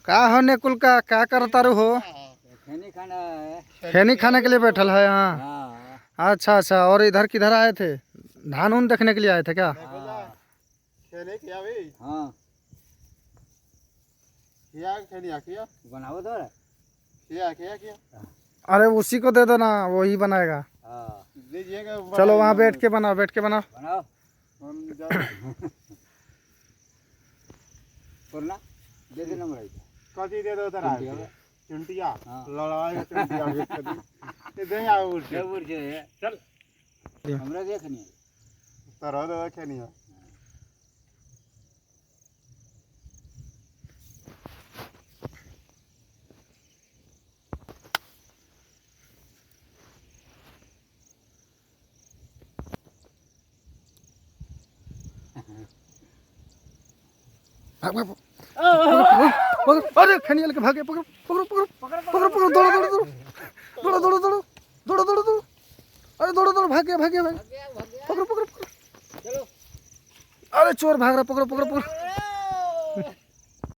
का हो नेकुल का क्या करता रू हो? खैनी खाना है। खैनी खाने के लिए बैठल है यहाँ। हाँ अच्छा अच्छा, और इधर किधर आए थे? धान उन देखने के लिए आए थे क्या? खेने किया भाई हाँ किया बनाओ तो किया अरे उसी को दे दो ना, वही बनाएगा। हाँ दीजिएगा चलो वहाँ बैठ के बनाओ, बैठ के बनाओ। बनाओ हम जा करना दे देना भाई। कथी दे दो उधर चुंटिया का। चुंटिया हाँ। लड़वाएगा चुंटिया भी कभी ये दे आओ उठ के जब उड़ जाए चल हमरा देखनी है। तरह दे खेनी है भाग भाग पकड़, अरे खनियल के भागे, पकड़ो पकड़ो पकड़ो पकड़ो पकड़ो, दौड़ो दौड़ो दौड़ो दौड़ो दौड़ो दौड़ो दौड़ो दौड़ो, अरे दौड़ो दौड़ो, भागे भागे भागे, पकड़ो पकड़ो पकड़ो, चलो अरे चोर भाग रहा, पकड़ो पकड़ो पकड़ो।